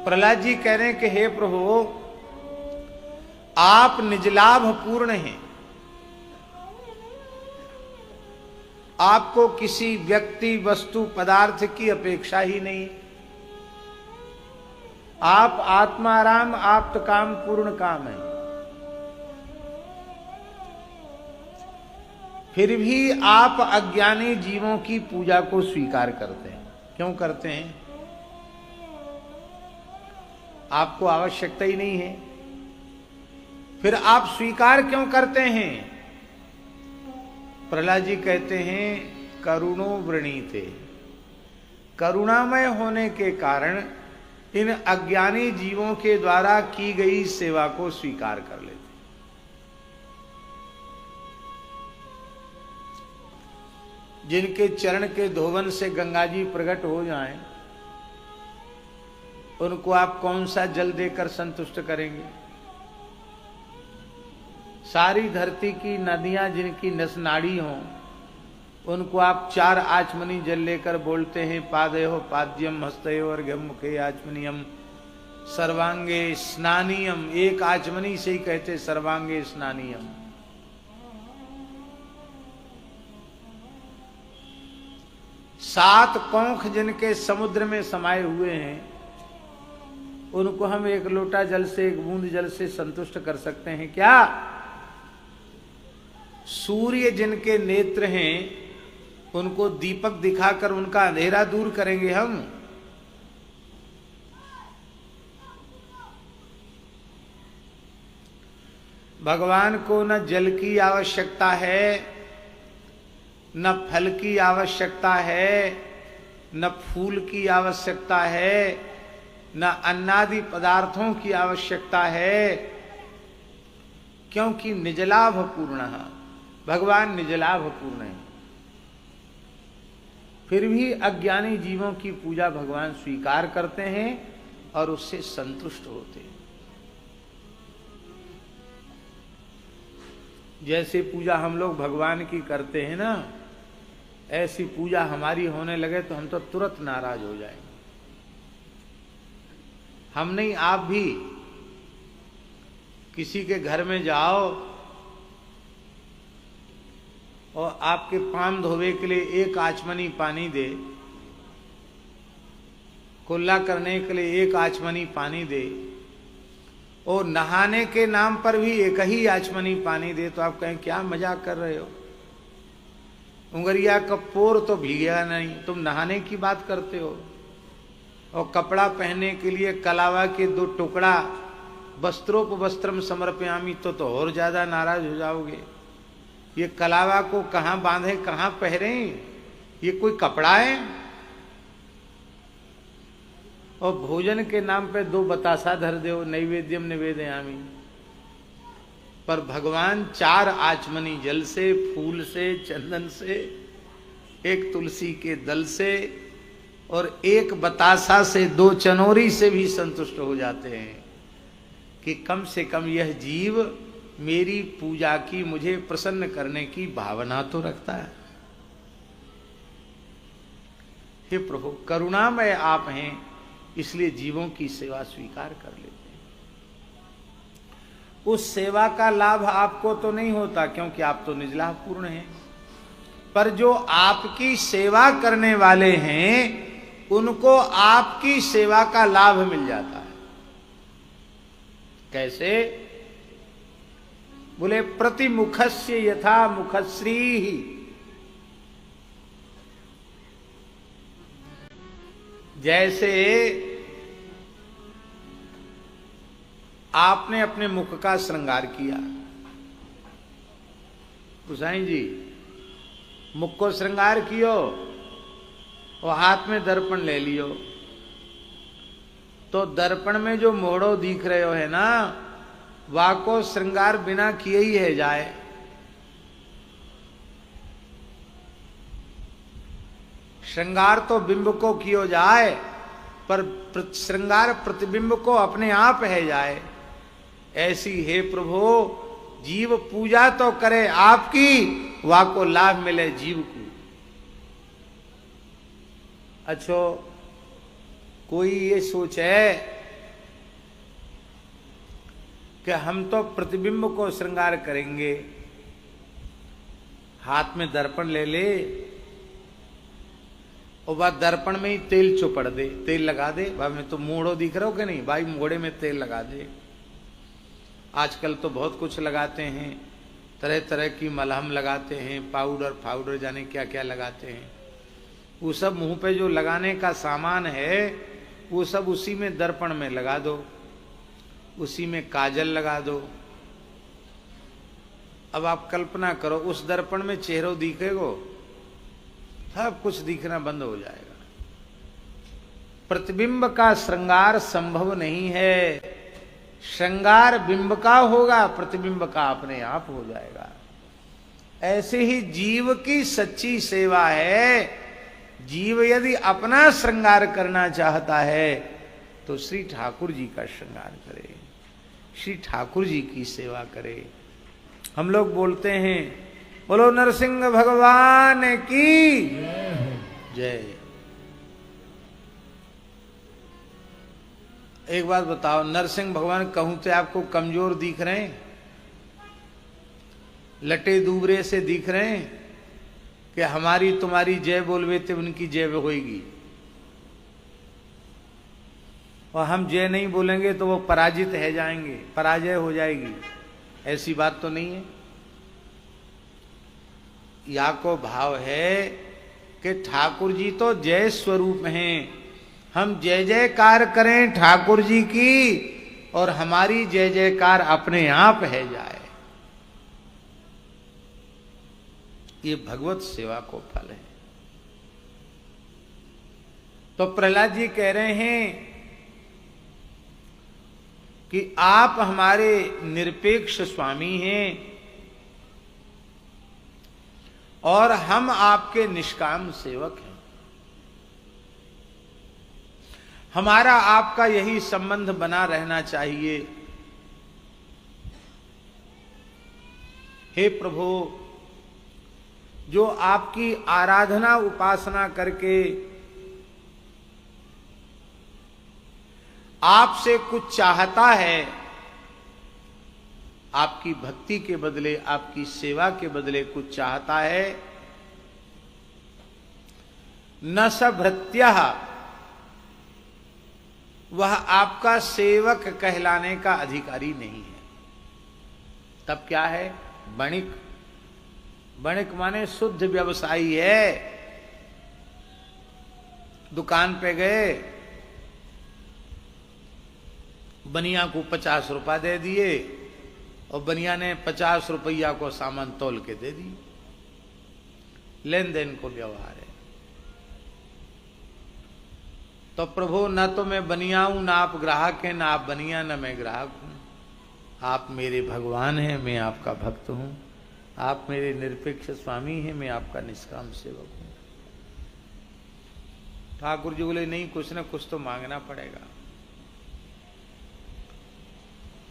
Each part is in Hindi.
प्रहलाद जी कह रहे हैं कि हे प्रभु, आप निजलाभ पूर्ण हैं। आपको किसी व्यक्ति, वस्तु, पदार्थ की अपेक्षा ही नहीं। आप आत्माराम, आप्त काम, पूर्ण काम है। फिर भी आप अज्ञानी जीवों की पूजा को स्वीकार करते हैं। क्यों करते हैं? आपको आवश्यकता ही नहीं है, फिर आप स्वीकार क्यों करते हैं? प्रहलाद जी कहते हैं करुणो वृणीते, करुणामय होने के कारण इन अज्ञानी जीवों के द्वारा की गई सेवा को स्वीकार कर लेते। जिनके चरण के धोवन से गंगा जी प्रकट हो जाएं, उनको आप कौन सा जल देकर संतुष्ट करेंगे? सारी धरती की नदियां जिनकी नस नाड़ी हों, उनको आप 4 आचमनी जल लेकर बोलते हैं पादयो पाद्यम हस्तयो अर्घ्यम मुखे आचमनियम सर्वांगे स्नानियम। एक आचमनी से ही कहते सर्वांगे स्नानियम। सात कोंख जिनके समुद्र में समाये हुए हैं, उनको हम एक लोटा जल से, एक बूंद जल से संतुष्ट कर सकते हैं क्या? सूर्य जिनके नेत्र हैं, उनको दीपक दिखाकर उनका अंधेरा दूर करेंगे हम? भगवान को न जल की आवश्यकता है, न फल की आवश्यकता है, न फूल की आवश्यकता है, न अन्नादि पदार्थों की आवश्यकता है, क्योंकि निजलाभ पूर्ण है। भगवान निजलाभ पूर्ण है। फिर भी अज्ञानी जीवों की पूजा भगवान स्वीकार करते हैं और उससे संतुष्ट होते हैं। जैसे पूजा हम लोग भगवान की करते हैं ना, ऐसी पूजा हमारी होने लगे तो हम तो तुरंत नाराज हो जाएंगे। हम नहीं, आप भी किसी के घर में जाओ और आपके पांव धोवे के लिए 1 आचमनी पानी दे, कुल्ला करने के लिए 1 आचमनी पानी दे, और नहाने के नाम पर भी 1 ही आचमनी पानी दे, तो आप कहें क्या मजाक कर रहे हो? उंगरिया का पोर तो भीगा नहीं, तुम नहाने की बात करते हो। और कपड़ा पहनने के लिए कलावा के 2 टुकड़ा वस्त्रोपवस्त्रम समर्पयामी, तो और ज्यादा नाराज हो जाओगे। ये कलावा को कहां बांधे, कहां पहरे? ये कोई कपड़ा है? और भोजन के नाम पे 2 बतासा धर दो, नैवेद्यम निवेदयामी। पर भगवान 4 आचमनी जल से, फूल से, चंदन से, 1 तुलसी के दल से और 1 बतासा से, 2 चनोरी से भी संतुष्ट हो जाते हैं कि कम से कम यह जीव मेरी पूजा की, मुझे प्रसन्न करने की भावना तो रखता है। हे प्रभु, करुणामय आप हैं, इसलिए जीवों की सेवा स्वीकार कर लेते हैं। उस सेवा का लाभ आपको तो नहीं होता, क्योंकि आप तो निजलाभ पूर्ण हैं, पर जो आपकी सेवा करने वाले हैं उनको आपकी सेवा का लाभ मिल जाता है। कैसे? बोले प्रतिमुखस्य यथा मुखश्री, जैसे आपने अपने मुख का श्रृंगार किया, गोसाई जी मुख को श्रृंगार कियो और हाथ में दर्पण ले लियो, तो दर्पण में जो मोड़ो दिख रहे हो है ना, वा को श्रृंगार बिना किए ही है जाए। श्रृंगार तो बिंब को कियो जाए, पर श्रृंगार प्रतिबिंब को अपने आप है जाए। ऐसी हे प्रभु, जीव पूजा तो करे आपकी, वा को लाभ मिले जीव को। अच्छो, कोई ये सोचे कि हम तो प्रतिबिंब को श्रृंगार करेंगे, हाथ में दर्पण ले ले और वह दर्पण में ही तेल चुपड़ दे, तेल लगा दे। भाई मैं तो मूढ़ो दिख रहा हूं कि नहीं, भाई मोड़े में तेल लगा दे। आजकल तो बहुत कुछ लगाते हैं, तरह तरह की मलहम लगाते हैं, पाउडर जाने क्या क्या लगाते हैं। वो सब मुंह पे जो लगाने का सामान है वो सब उसी में दर्पण में लगा दो, उसी में काजल लगा दो। अब आप कल्पना करो उस दर्पण में चेहरा दिखेगो, सब कुछ दिखना बंद हो जाएगा। प्रतिबिंब का श्रृंगार संभव नहीं है, श्रृंगार बिंब का होगा, प्रतिबिंब का अपने आप हो जाएगा। ऐसे ही जीव की सच्ची सेवा है। जीव यदि अपना श्रृंगार करना चाहता है तो श्री ठाकुर जी का श्रृंगार करे, श्री ठाकुर जी की सेवा करे। हम लोग बोलते हैं बोलो नरसिंह भगवान की जय। एक बात बताओ, नरसिंह भगवान कहूं तो आपको कमजोर दिख रहे हैं, लटे दूबरे से दिख रहे हैं कि हमारी तुम्हारी जय बोलवे तो उनकी जय होगी, और हम जय नहीं बोलेंगे तो वो पराजित है जाएंगे, पराजय हो जाएगी। ऐसी बात तो नहीं है। या को भाव है कि ठाकुर जी तो जय स्वरूप हैं, हम जय जयकार करें ठाकुर जी की और हमारी जय जयकार अपने आप है जाए। ये भगवत सेवा को फल है। तो प्रहलाद जी कह रहे हैं कि आप हमारे निरपेक्ष स्वामी हैं और हम आपके निष्काम सेवक हैं। हमारा आपका यही संबंध बना रहना चाहिए। हे प्रभु, जो आपकी आराधना उपासना करके आपसे कुछ चाहता है, आपकी भक्ति के बदले, आपकी सेवा के बदले कुछ चाहता है, न स भृत्यः, वह आपका सेवक कहलाने का अधिकारी नहीं है। तब क्या है? वणिक। वणिक माने शुद्ध व्यवसायी है। दुकान पे गए, बनिया को 50 रुपया दे दिए और बनिया ने 50 रुपया को सामान तोल के दे दी। लेन देन को व्यवहार है। तो प्रभु, न तो मैं बनिया हूं, ना आप ग्राहक हैं, ना आप बनिया, न मैं ग्राहक हूं। आप मेरे भगवान हैं, मैं आपका भक्त हूं। आप मेरे निरपेक्ष स्वामी हैं, मैं आपका निष्काम सेवक हूं। ठाकुर जी बोले नहीं, कुछ न कुछ तो मांगना पड़ेगा।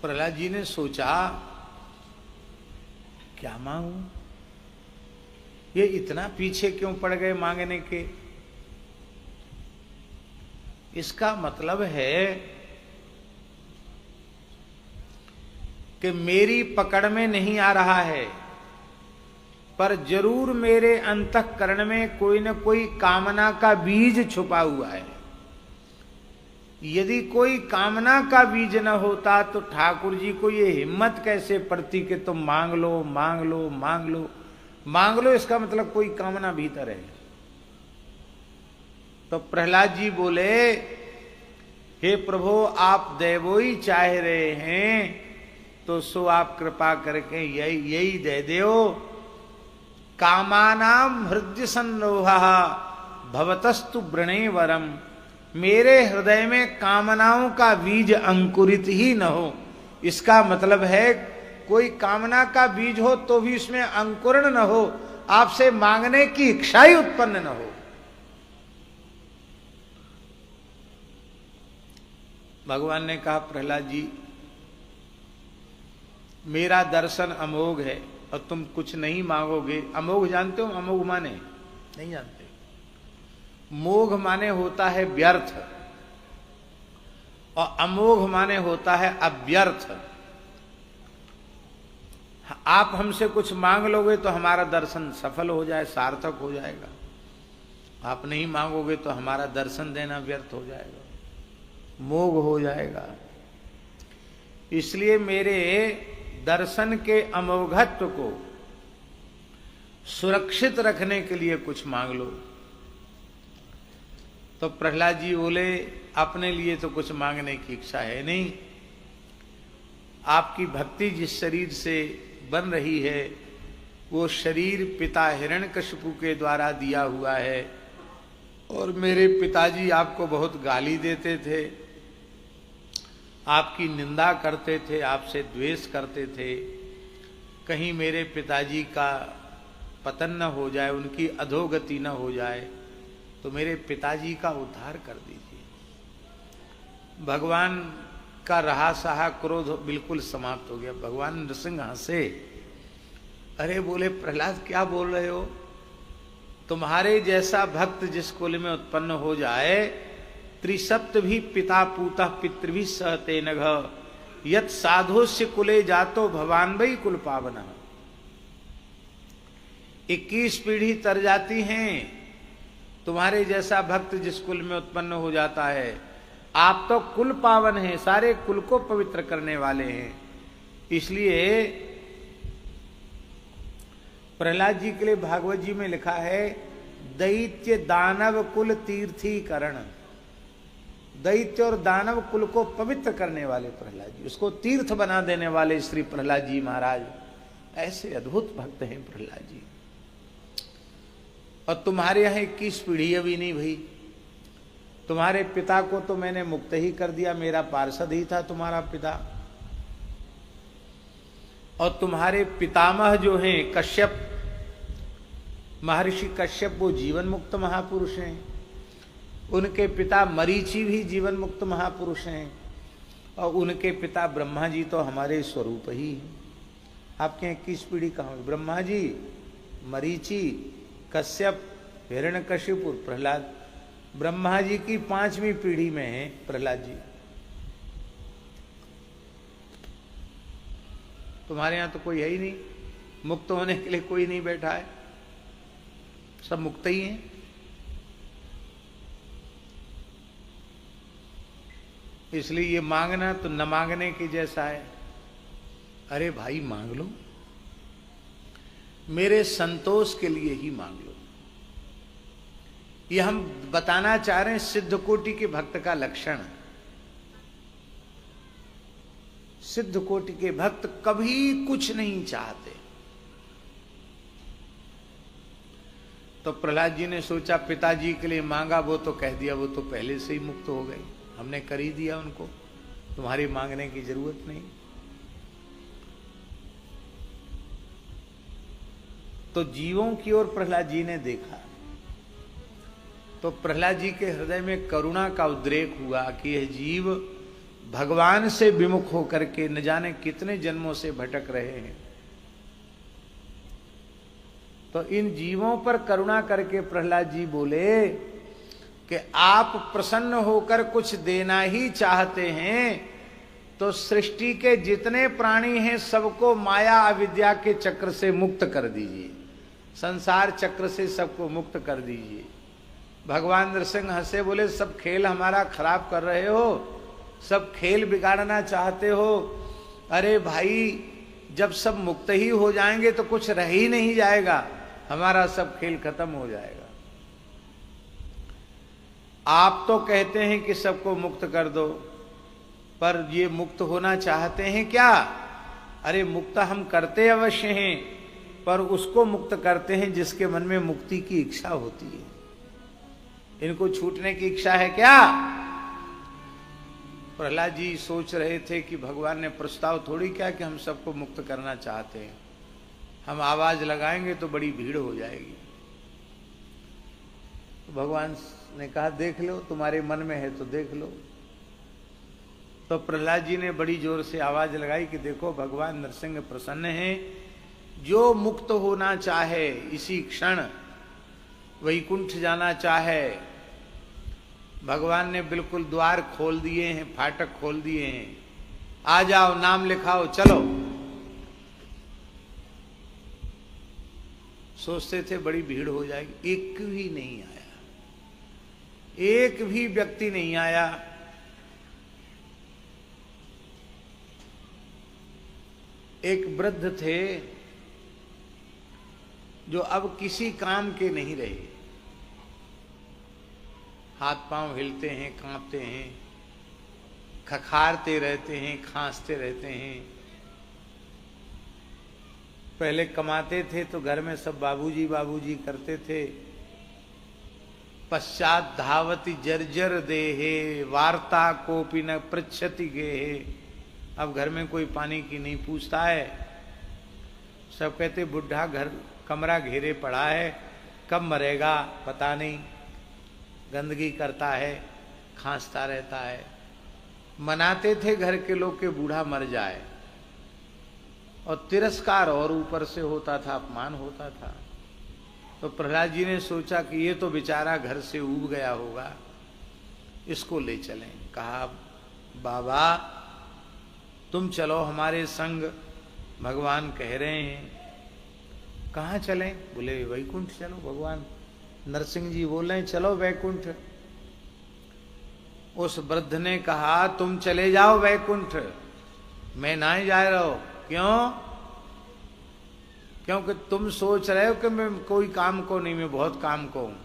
प्रहलाद जी ने सोचा क्या मांगू, ये इतना पीछे क्यों पड़ गए मांगने के। इसका मतलब है कि मेरी पकड़ में नहीं आ रहा है, पर जरूर मेरे अंतःकरण में कोई न कोई कामना का बीज छुपा हुआ है। यदि कोई कामना का बीज न होता तो ठाकुर जी को ये हिम्मत कैसे पड़ती कि तुम मांग लो मांग लो मांग लो मांग लो। इसका मतलब कोई कामना भीतर है। तो प्रहलाद जी बोले, हे प्रभु, आप देवो ही चाह रहे हैं तो सो आप कृपा करके यही दे दो। कामानाम हृदय संरोहा भवतस्तु वृणे वरम। मेरे हृदय में कामनाओं का बीज अंकुरित ही न हो। इसका मतलब है कोई कामना का बीज हो तो भी इसमें अंकुरण न हो, आपसे मांगने की इच्छा ही उत्पन्न न हो। भगवान ने कहा, प्रहलाद जी, मेरा दर्शन अमोघ है और तुम कुछ नहीं मांगोगे। अमोघ जानते हो? अमोघ माने नहीं जानते। मोघ माने होता है व्यर्थ और अमोघ माने होता है अव्यर्थ। आप हमसे कुछ मांग लोगे तो हमारा दर्शन सफल हो जाए, सार्थक हो जाएगा। आप नहीं मांगोगे तो हमारा दर्शन देना व्यर्थ हो जाएगा, मोह हो जाएगा। इसलिए मेरे दर्शन के अमोघत्व को सुरक्षित रखने के लिए कुछ मांग लो। तो प्रहलाद जी बोले, अपने लिए तो कुछ मांगने की इच्छा है नहीं। आपकी भक्ति जिस शरीर से बन रही है वो शरीर पिता हिरण्यकशिपु के द्वारा दिया हुआ है, और मेरे पिताजी आपको बहुत गाली देते थे, आपकी निंदा करते थे, आपसे द्वेष करते थे। कहीं मेरे पिताजी का पतन न हो जाए, उनकी अधोगति न हो जाए, तो मेरे पिताजी का उद्धार कर दीजिए। भगवान का रहा सहा क्रोध बिल्कुल समाप्त हो गया। भगवान नृसिंह हंसे, अरे बोले प्रहलाद क्या बोल रहे हो, तुम्हारे जैसा भक्त जिस कुल में उत्पन्न हो जाए, त्रिसप्त भी पिता पूता पितृभि सहते नघ, यत साधोस्य कुले जातो भवान वही कुल पावन। 21 पीढ़ी तर जाती हैं, तुम्हारे जैसा भक्त जिस कुल में उत्पन्न हो जाता है। आप तो कुल पावन हैं, सारे कुल को पवित्र करने वाले हैं। इसलिए प्रहलाद जी के लिए भागवत जी में लिखा है, दैत्य दानव कुल तीर्थीकरण। दैत्य और दानव कुल को पवित्र करने वाले प्रहलाद जी, उसको तीर्थ बना देने वाले श्री प्रहलाद जी महाराज, ऐसे अद्भुत भक्त हैं प्रहलाद जी। और तुम्हारे यहाँ 21 पीढ़ी अभी नहीं भई। तुम्हारे पिता को तो मैंने मुक्त ही कर दिया, मेरा पार्षद ही था तुम्हारा पिता। और तुम्हारे पितामह जो हैं कश्यप, महर्षि कश्यप, वो जीवन मुक्त महापुरुष हैं। उनके पिता मरीचि भी जीवन मुक्त महापुरुष हैं। और उनके पिता ब्रह्मा जी तो हमारे स्वरूप ही हैं। आपके 21 पीढ़ी कहाँ हुई? ब्रह्मा जी, मरीचि, कश्यप, हिरण्यकशिपु, प्रहलाद। ब्रह्मा जी की 5वीं पीढ़ी में है प्रहलाद जी। तुम्हारे यहां तो कोई है ही नहीं, मुक्त होने के लिए कोई नहीं बैठा है, सब मुक्त ही हैं। इसलिए ये मांगना तो न मांगने के जैसा है। अरे भाई मांग लो, मेरे संतोष के लिए ही मांग लो। ये हम बताना चाह रहे हैं सिद्ध कोटि के भक्त का लक्षण। सिद्ध कोटि के भक्त कभी कुछ नहीं चाहते। तो प्रहलाद जी ने सोचा पिताजी के लिए मांगा, वो तो कह दिया, वो तो पहले से ही मुक्त हो गए, हमने कर ही दिया उनको, तुम्हारी मांगने की जरूरत नहीं। तो जीवों की ओर प्रहलाद जी ने देखा, तो प्रहलाद जी के हृदय में करुणा का उद्रेक हुआ कि यह जीव भगवान से विमुख होकर के न जाने कितने जन्मों से भटक रहे हैं। तो इन जीवों पर करुणा करके प्रहलाद जी बोले कि आप प्रसन्न होकर कुछ देना ही चाहते हैं तो सृष्टि के जितने प्राणी हैं सबको माया अविद्या के चक्र से मुक्त कर दीजिए, संसार चक्र से सबको मुक्त कर दीजिए। भगवान नृसिंह हंसे, बोले सब खेल हमारा खराब कर रहे हो, सब खेल बिगाड़ना चाहते हो। अरे भाई, जब सब मुक्त ही हो जाएंगे तो कुछ रह ही नहीं जाएगा, हमारा सब खेल खत्म हो जाएगा। आप तो कहते हैं कि सबको मुक्त कर दो, पर ये मुक्त होना चाहते हैं क्या? अरे मुक्त हम करते अवश्य हैं, पर उसको मुक्त करते हैं जिसके मन में मुक्ति की इच्छा होती है। इनको छूटने की इच्छा है क्या? प्रहलाद जी सोच रहे थे कि भगवान ने प्रस्ताव थोड़ी क्या कि हम सबको मुक्त करना चाहते हैं, हम आवाज लगाएंगे तो बड़ी भीड़ हो जाएगी। तो भगवान ने कहा देख लो, तुम्हारे मन में है तो देख लो। तो प्रहलाद जी ने बड़ी जोर से आवाज लगाई कि देखो भगवान नरसिंह प्रसन्न हैं, जो मुक्त होना चाहे इसी क्षण वैकुंठ जाना चाहे, भगवान ने बिल्कुल द्वार खोल दिए हैं, फाटक खोल दिए हैं। आ जाओ, नाम लिखाओ, चलो। सोचते थे बड़ी भीड़ हो जाएगी, एक भी नहीं आया, एक भी व्यक्ति नहीं आया। एक वृद्ध थे जो अब किसी काम के नहीं रहे, हाथ पांव हिलते हैं, कांपते हैं, खखारते रहते हैं, खांसते रहते हैं। पहले कमाते थे तो घर में सब बाबूजी बाबूजी करते थे। पश्चात धावती जर्जर देहे वार्ता कोपी न पृच्छति गेहे। अब घर में कोई पानी की नहीं पूछता है, सब कहते बुढ़ा घर कमरा घेरे पड़ा है, कब मरेगा पता नहीं, गंदगी करता है, खांसता रहता है। मनाते थे घर के लोग के बूढ़ा मर जाए, और तिरस्कार और ऊपर से होता था, अपमान होता था। तो प्रहलाद जी ने सोचा कि ये तो बेचारा घर से ऊब गया होगा, इसको ले चलें। कहा बाबा तुम चलो हमारे संग, भगवान कह रहे हैं। कहाँ चलें? बोले वैकुंठ चलो, भगवान नरसिंह जी बोल रहे हैं चलो वैकुंठ। उस वृद्ध ने कहा तुम चले जाओ वैकुंठ, मैं ना जा रहा हूं। क्यों? क्योंकि तुम सोच रहे हो कि मैं कोई काम को नहीं, मैं बहुत काम को हूं।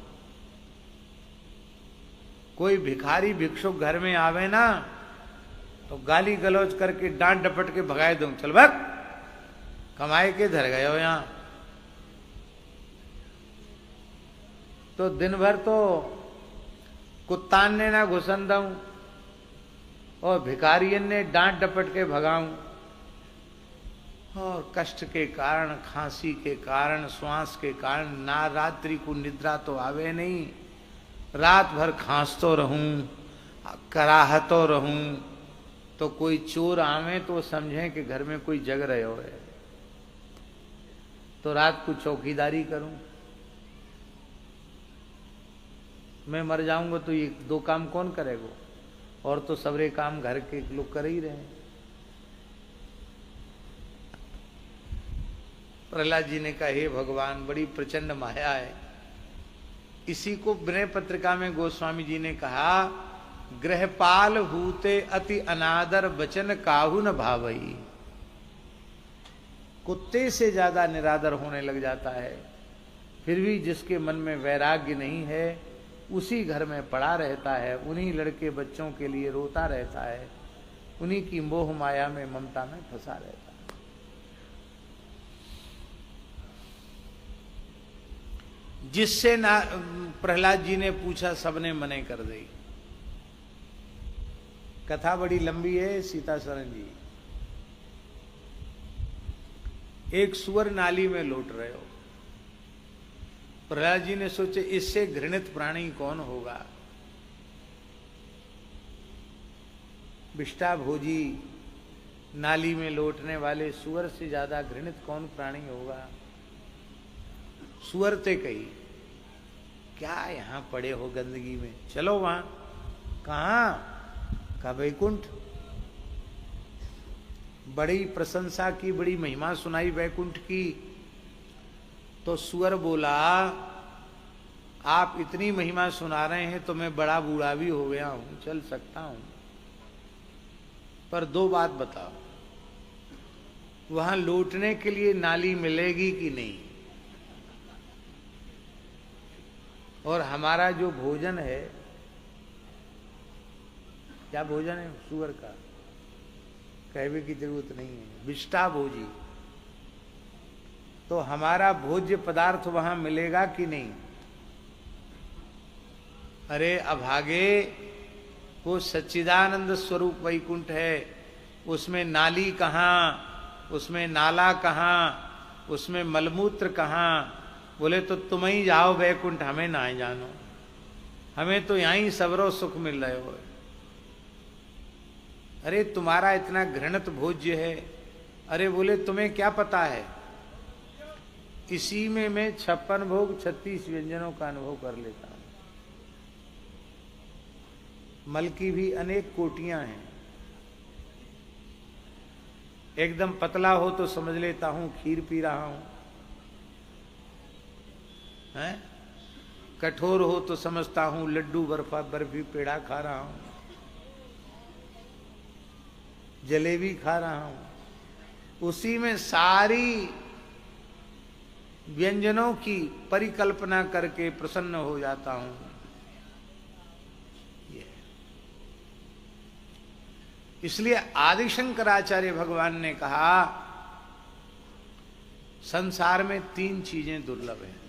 कोई भिखारी भिक्षुक घर में आवे ना तो गाली गलौज करके डांट डपट के भगाए दूं, चल भाग, कमाए के धर गए हो यहां। तो दिन भर तो कुत्तान ने ना घुसन दूं और भिखारियन ने डांट डपट के भगाऊं, और कष्ट के कारण, खांसी के कारण, श्वास के कारण ना रात्रि को निद्रा तो आवे नहीं, रात भर खांसतो रहूं, कराहतो रहूं। तो कोई चोर आवे तो समझे कि घर में कोई जग रहे हो है, तो रात को चौकीदारी करूं। मैं मर जाऊंगा तो ये दो काम कौन करेगा? और तो सबरे काम घर के लोग कर ही रहे हैं। प्रहलाद जी ने कहा हे भगवान बड़ी प्रचंड माया है। इसी को विनय पत्रिका में गोस्वामी जी ने कहा गृहपाल हूते अति अनादर वचन काहू न भावई। कुत्ते से ज्यादा निरादर होने लग जाता है, फिर भी जिसके मन में वैराग्य नहीं है उसी घर में पड़ा रहता है, उन्हीं लड़के बच्चों के लिए रोता रहता है, उन्हीं की मोह माया में ममता में फंसा रहता है। जिससे ना प्रहलाद जी ने पूछा सबने मने कर दी। कथा बड़ी लंबी है सीता शरण जी। एक सुअर नाली में लौट रहे हो, प्रहलाद जी ने सोचे इससे घृणित प्राणी कौन होगा। विष्टा भोजी नाली में लौटने वाले सुअर से ज्यादा घृणित कौन प्राणी होगा। सुअर ते कही क्या यहां पड़े हो गंदगी में, चलो वहां। कहां? का वैकुंठ। बड़ी प्रशंसा की, बड़ी महिमा सुनाई वैकुंठ की। तो सुअर बोला आप इतनी महिमा सुना रहे हैं तो मैं बड़ा बूढ़ा भी हो गया हूं, चल सकता हूं, पर दो बात बताओ, वहां लौटने के लिए नाली मिलेगी कि नहीं, और हमारा जो भोजन है, क्या भोजन है सुअर का, कहने की जरूरत नहीं है, विष्टा भोजी, तो हमारा भोज्य पदार्थ वहां मिलेगा कि नहीं। अरे अभागे, वो सच्चिदानंद स्वरूप वैकुंठ है, उसमें नाली कहाँ, उसमें नाला कहाँ, उसमें मलमूत्र कहाँ। बोले तो तुम ही जाओ वैकुंठ, हमें ना ही जानो, हमें तो यहीं सबरो सुख मिल रहे हो। अरे तुम्हारा इतना घृणित भोज्य है। अरे बोले तुम्हें क्या पता है, इसी में मैं 56 भोग 36 व्यंजनों का अनुभव कर लेता हूं। मल की भी अनेक कोटियां हैं, एकदम पतला हो तो समझ लेता हूं खीर पी रहा हूं, है? कठोर हो तो समझता हूं लड्डू बर्फी पेड़ा खा रहा हूं, जलेबी खा रहा हूं। उसी में सारी व्यंजनों की परिकल्पना करके प्रसन्न हो जाता हूं। इसलिए आदि शंकराचार्य भगवान ने कहा संसार में 3 चीजें दुर्लभ हैं।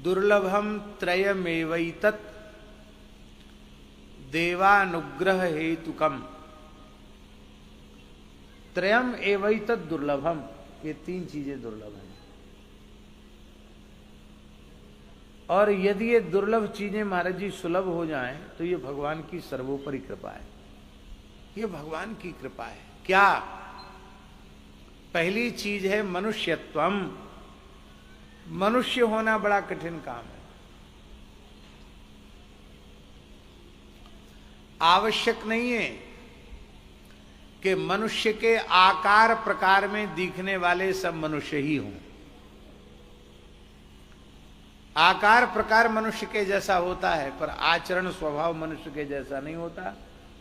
दुर्लभम त्रयमेवैतत् देवानुग्रह हेतुकम। त्रयम एवैतत् दुर्लभम, ये 3 चीजें दुर्लभ हैं। और यदि ये दुर्लभ चीजें महाराज जी सुलभ हो जाएं तो ये भगवान की सर्वोपरि कृपा है। ये भगवान की कृपा है। क्या? पहली चीज है मनुष्यत्वम। मनुष्य होना बड़ा कठिन काम है। आवश्यक नहीं है कि मनुष्य के आकार प्रकार में दिखने वाले सब मनुष्य ही हों। आकार प्रकार मनुष्य के जैसा होता है पर आचरण स्वभाव मनुष्य के जैसा नहीं होता।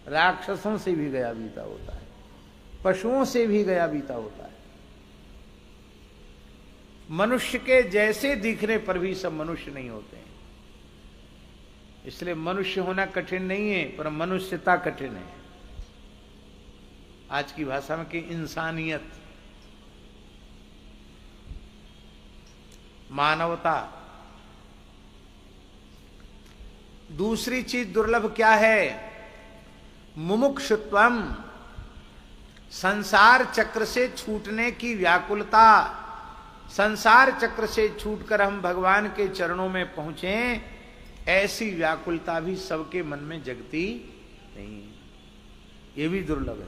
राक्षसों से भी गया बीता होता है, पशुओं से भी गया बीता होता है। मनुष्य के जैसे दिखने पर भी सब मनुष्य नहीं होते हैं। इसलिए मनुष्य होना कठिन नहीं है पर मनुष्यता कठिन है। आज की भाषा में कि इंसानियत, मानवता। दूसरी चीज दुर्लभ क्या है? मुमुक्षुत्वम, संसार चक्र से छूटने की व्याकुलता। संसार चक्र से छूटकर हम भगवान के चरणों में पहुंचे, ऐसी व्याकुलता भी सबके मन में जगती नहीं। ये भी दुर्लभ है।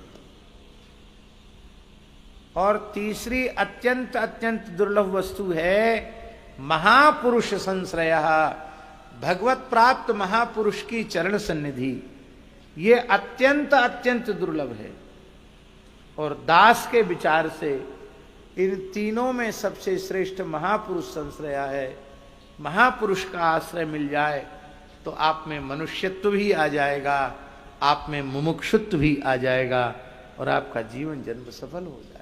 और तीसरी अत्यंत अत्यंत दुर्लभ वस्तु है महापुरुष संश्रयः। भगवत प्राप्त महापुरुष की चरण सन्निधि, ये अत्यंत अत्यंत दुर्लभ है। और दास के विचार से इन तीनों में सबसे श्रेष्ठ महापुरुष संश्रय है। महापुरुष का आश्रय मिल जाए तो आप में मनुष्यत्व भी आ जाएगा, आप में मुमुक्षुत्व भी आ जाएगा और आपका जीवन जन्म सफल हो जाएगा।